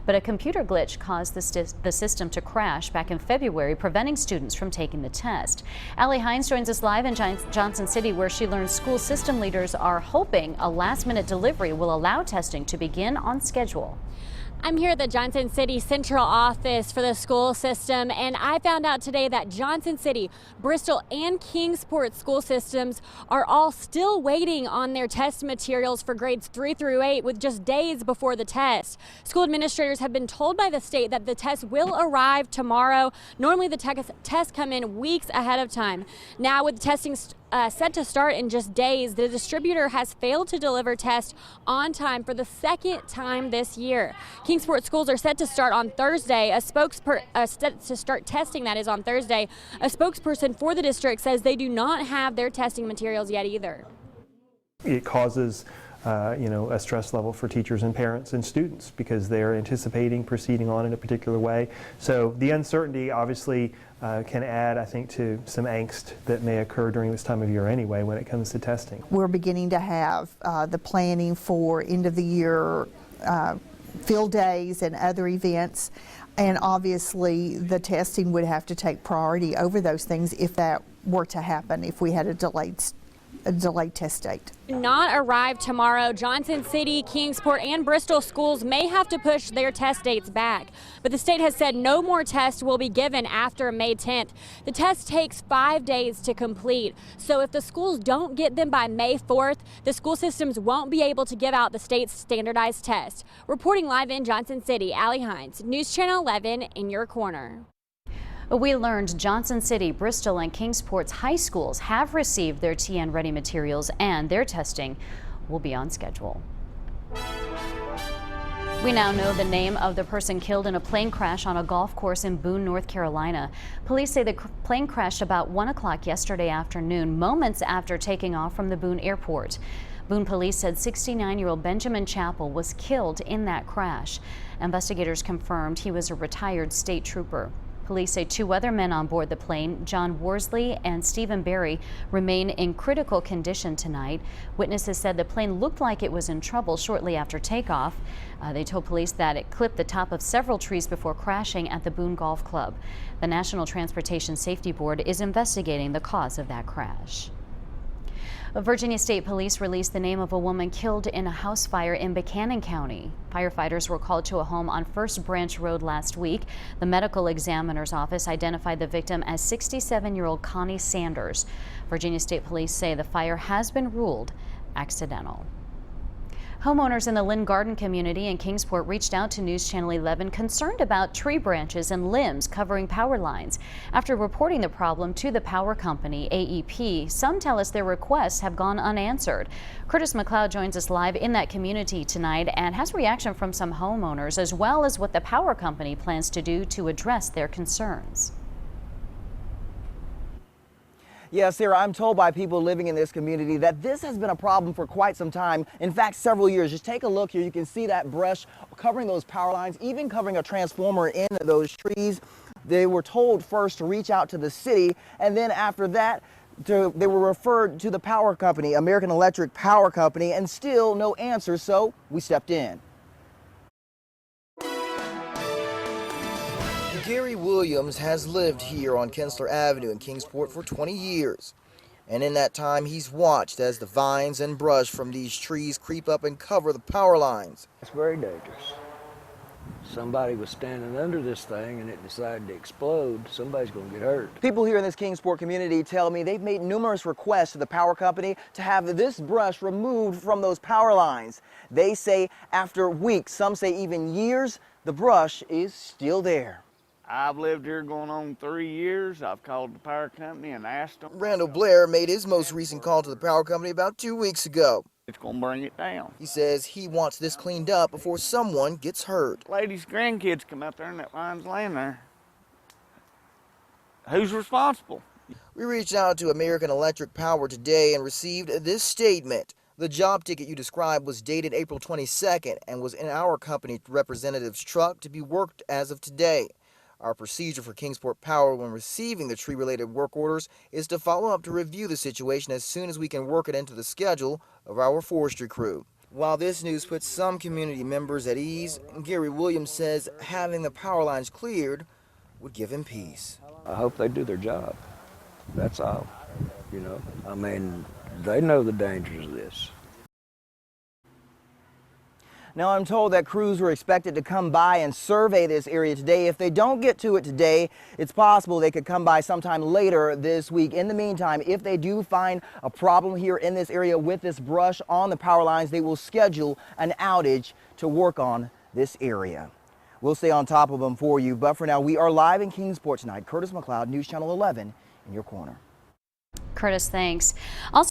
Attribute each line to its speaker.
Speaker 1: but a computer glitch caused the system to crash back in February, preventing students from taking the test. Allie Hines joins us live in Johnson City, where she learns school system leaders are hoping a last-minute delivery will allow testing to begin on schedule.
Speaker 2: I'm here at the Johnson City Central Office for the school system, and I found out today that Johnson City, Bristol, and Kingsport school systems are all still waiting on their test materials for grades 3 through 8 with just days before the test. School administrators have been told by the state that the test will arrive tomorrow. Normally the tests come in weeks ahead of time. Now with testing set to start in just days, the distributor has failed to deliver tests on time for the second time this year. Kingsport schools are set to start on Thursday. Set to start testing, that is, on Thursday. A spokesperson for the district says they do not have their testing materials yet either.
Speaker 3: It causes a stress level for teachers and parents and students because they're anticipating proceeding on in a particular way. So the uncertainty obviously can add, I think, to some angst that may occur during this time of year anyway when it comes to testing.
Speaker 4: We're beginning to have the planning for end of the year field days and other events, and obviously the testing would have to take priority over those things if that were to happen, if we had a delayed test date.
Speaker 2: Not arrive tomorrow. Johnson City, Kingsport, and Bristol schools may have to push their test dates back, but the state has said no more tests will be given after May 10th. The test takes 5 days to complete, so if the schools don't get them by May 4th, the school systems won't be able to give out the state's standardized test. Reporting live in Johnson City, Allie Hines, News Channel 11 in your corner.
Speaker 1: We learned Johnson City, Bristol, and Kingsport's high schools have received their TN Ready materials, and their testing will be on schedule. We now know the name of the person killed in a plane crash on a golf course in Boone, North Carolina. Police say the plane crashed about 1 o'clock yesterday afternoon, moments after taking off from the Boone airport. Boone police said 69-year-old Benjamin Chappell was killed in that crash. Investigators confirmed he was a retired state trooper. Police say 2 other men on board the plane, John Worsley and Stephen Berry, remain in critical condition tonight. Witnesses said the plane looked like it was in trouble shortly after takeoff. They told police that it clipped the top of several trees before crashing at the Boone Golf Club. The National Transportation Safety Board is investigating the cause of that crash. Virginia State Police released the name of a woman killed in a house fire in Buchanan County. Firefighters were called to a home on First Branch Road last week. The medical examiner's office identified the victim as 67-year-old Connie Sanders. Virginia State Police say the fire has been ruled accidental. Homeowners in the Lynn Garden community in Kingsport reached out to News Channel 11 concerned about tree branches and limbs covering power lines. After reporting the problem to the power company, AEP, some tell us their requests have gone unanswered. Curtis McLeod joins us live in that community tonight and has reaction from some homeowners as well as what the power company plans to do to address their concerns.
Speaker 5: Yes, Sarah, I'm told by people living in this community that this has been a problem for quite some time. In fact, several years. Just take a look here. You can see that brush covering those power lines, even covering a transformer in those trees. They were told first to reach out to the city, and then after that, they were referred to the power company, American Electric Power Company, and still no answer, so we stepped in. Gary Williams has lived here on Kensler Avenue in Kingsport for 20 years. And in that time, he's watched as the vines and brush from these trees creep up and cover the power lines.
Speaker 6: It's very dangerous. Somebody was standing under this thing and it decided to explode. Somebody's going to get hurt.
Speaker 5: People here in this Kingsport community tell me they've made numerous requests to the power company to have this brush removed from those power lines. They say after weeks, some say even years, the brush is still there.
Speaker 7: I've lived here going on 3 years. I've called the power company and asked them.
Speaker 5: Randall Blair made his most recent call to the power company about 2 weeks ago.
Speaker 7: It's going to bring it down.
Speaker 5: He says he wants this cleaned up before someone gets hurt.
Speaker 7: Lady's grandkids come out there and that line's laying there. Who's responsible?
Speaker 5: We reached out to American Electric Power today and received this statement. The job ticket you described was dated April 22nd and was in our company representative's truck to be worked as of today. Our procedure for Kingsport Power when receiving the tree-related work orders is to follow up to review the situation as soon as we can work it into the schedule of our forestry crew. While this news puts some community members at ease, Gary Williams says having the power lines cleared would give him peace.
Speaker 6: I hope they do their job. That's all. You know, I mean, they know the dangers of this.
Speaker 5: Now, I'm told that crews were expected to come by and survey this area today. If they don't get to it today, it's possible they could come by sometime later this week. In the meantime, if they do find a problem here in this area with this brush on the power lines, they will schedule an outage to work on this area. We'll stay on top of them for you, but for now, we are live in Kingsport tonight. Curtis McLeod, News Channel 11, in your corner.
Speaker 1: Curtis, thanks. Also